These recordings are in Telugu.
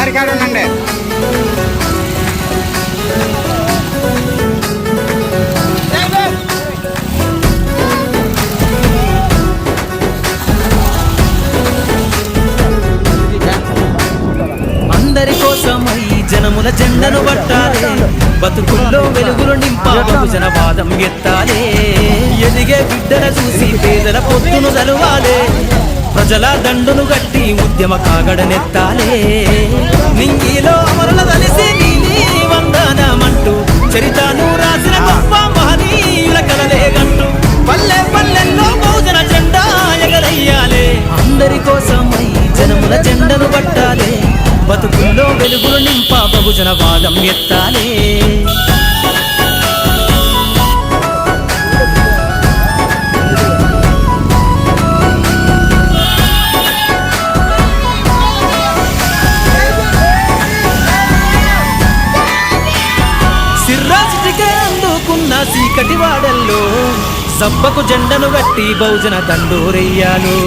దారికాడ ఉండండి. అందరి కోసమై జనముల జెండను పట్టాలే, బతుకుల్లో వెలుగులు నింపా బహుజన వాదం ఎత్తాలే. ఎదిగే బిడ్డల చూసి పేదల పొత్తును తలువాలే, ప్రజల దండును గట్టి ఉద్యమ కాగడనెత్తాలే. నింగిలో అమరుల కలిసి నీలి వందనమంటూ చరితను రాసిన గొప్ప మహనీయుల కలలేగంటూ పల్లె పల్లెల్లో బహుజన జెండా ఎగరయ్యాలే. అందరి కోసమై జనముల జెండను పట్టాలే, బతుకుల్లో వెలుగులు నింపా బహుజన వాదం ఎత్తాలే. సిర్రాసిటికే అందుకున్న చీకటి వాడల్లో సబ్బకు జెండను గట్టి బహుజన దండోరెయ్యాలు.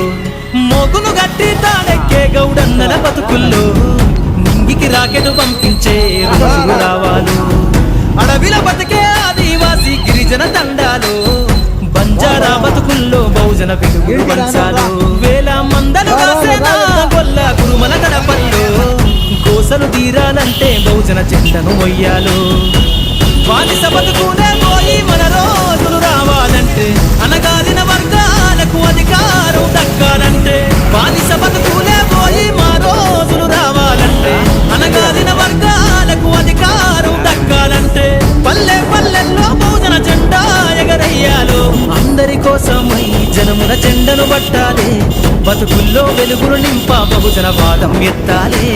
మోగును గట్టి తాడెక్కే గౌడన్నల బతుకుల్లో నింగికి రాకెట్ పంపించే రోజులు రావాలు. అడవిల బతికే ఆదివాసి గిరిజన తండాలు, బంజారా బతుకుల్లో బహుజన వెలుగు పంచాలు. వేల మందలు కాసేనా గొల్ల కురుమల గడపల్లో కోసలు తీరాలంటే బహుజన జెండను మొయ్యాలు. బానిస బతుకునే పోయి మన రోజులు రావాలంటే, అనగారిన వర్గాలకు అధికారం దక్కాలంటే. బానిస బతుకునే పోయి మా రోజులు రావాలంటే, అనగారిన వర్గాలకు అధికారం దక్కాలంటే. పల్లె పల్లెల్లో బహుజన జెండా ఎగరయ్యాలు. అందరి కోసమై జనముల జెండను పట్టాలే, బతుకుల్లో వెలుగులు నింపా బహుజన వాదం ఎత్తాలే.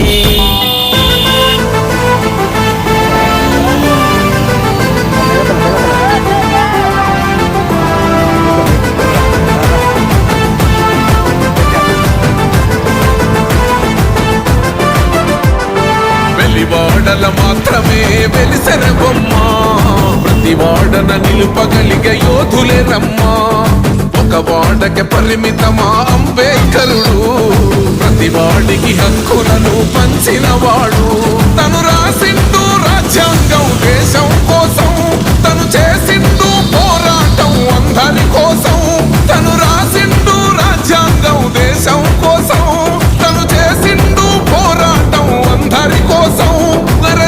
వాడల మాత్రమే వెలిసెర బొమ్మ, ప్రతి వాడన నిలుపగలిగే యోధులే రమ్మా. ఒక వాడకి పరిమితమా అంబేద్కరుడు, ప్రతి వాడికి హక్కులను పంచిన వాడు. తను రాసిండు రాజ్యాంగం దేశం కోసం, తను చేసిండు పోరాటం అందరి కోసం. తను రాసిండు రాజ్యాంగం దేశం కోసం, తను చేసిండు పోరాటం అందరి కోసం.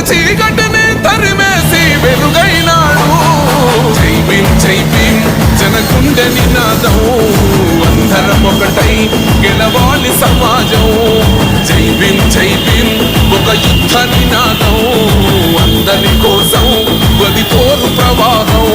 చీకటిని తరిమేసి వెలుగైనాడు. జై భీమ్ జై భీమ్ జనగుండె నినాదం, అందరం ఒకటై గెలవాలి సమాజం. జై భీమ్ జై భీమ్ ఒక యుద్ధ నినాదం, అందరి కోసం గది పోరు ప్రవాహం.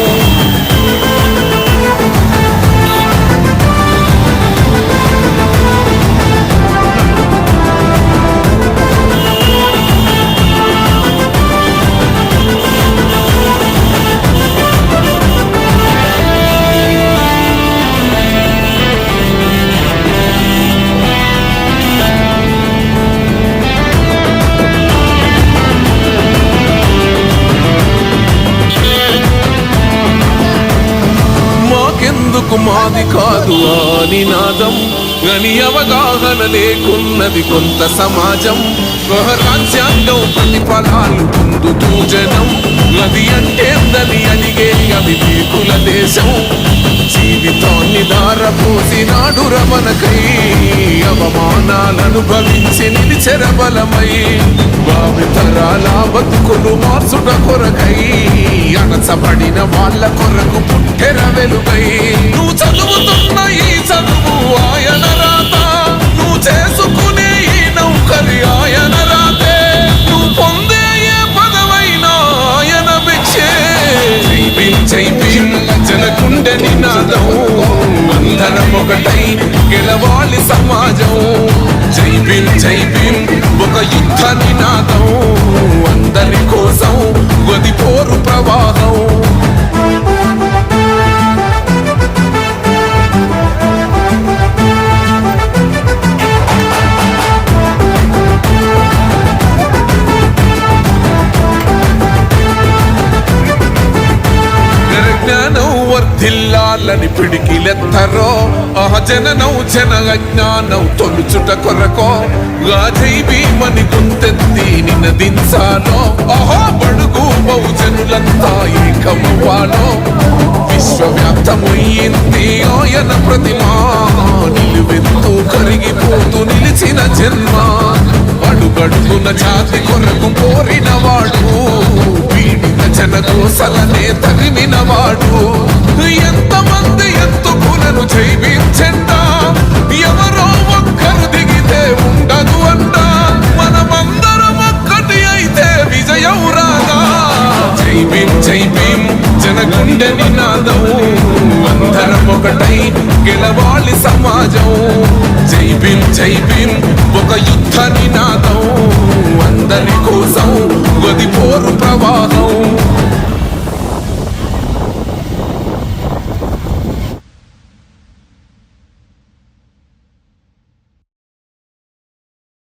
మాది కాదు ఆ నినాదం, గని అవగాహన లేకున్నది కొంత సమాజం. రాజ్యాంగం ప్రతిఫలాలు పొందుతూ జనం, అది అంటేందని అడిగే అవివేకుల దేశం. జీవితాన్ని దారపోసినాడు రమణకై, అవమానాలనుభవించి నిలిచెర బలమై. భావితరాల బతుకులు మార్చుట కొరకై, అణచబడిన వాళ్ళ కొరకు పుట్టెర వెలుగై. నువ్వు చదువుతున్న ఈ చదువు ఆయన రాత, నువ్వు చేసుకునే ఈ నౌకరి ఆయన రాతే, నువ్వు పొందే ఏ పదవైనా ఆయన భిక్షే. జై భీమ్ జై భీమ్ జనగుండె నినాదం, అందరం ఒకటై గెలవాలి సమాజం. జై భీమ్ జై భీమ్ ఒక యుద్ధ నినాదం, అందరి కోసం గది పోరు ప్రవాహం. వర్ధిల్లాలి చల్లని పిడికిలెత్తరో ఆ జననం జన అజ్ఞానం తొలుచుట కొరకో జై భీమని గుంతెత్తి నినదించాలో అహో బడుగు బహుజనులంతా ఏకమవ్వాలో విశ్వవ్యాప్తమయ్యింది ఆయన ప్రతిమా నిలువెత్తు కరిగిపోతూ నిలిచిన జన్మ అడుగడుగున జాతి కొరకు కోరిన వాడు పీడిత జనకోసలనే తరిమినవాడు ఎంతమంది ఎత్తుకులను జైవించండా ఎవరో ఒక్కరు దిగితే ఉండదు అండా మనమందరం ఒక్కటి అయితే విజయం రాగా జై భీం జనగుండె నినాదం అందరం ఒకటై గెలవాలి సమాజం జై భీం ఒక యుద్ధ నినాదం అందరి కోసం గది పోరు ప్రవాహం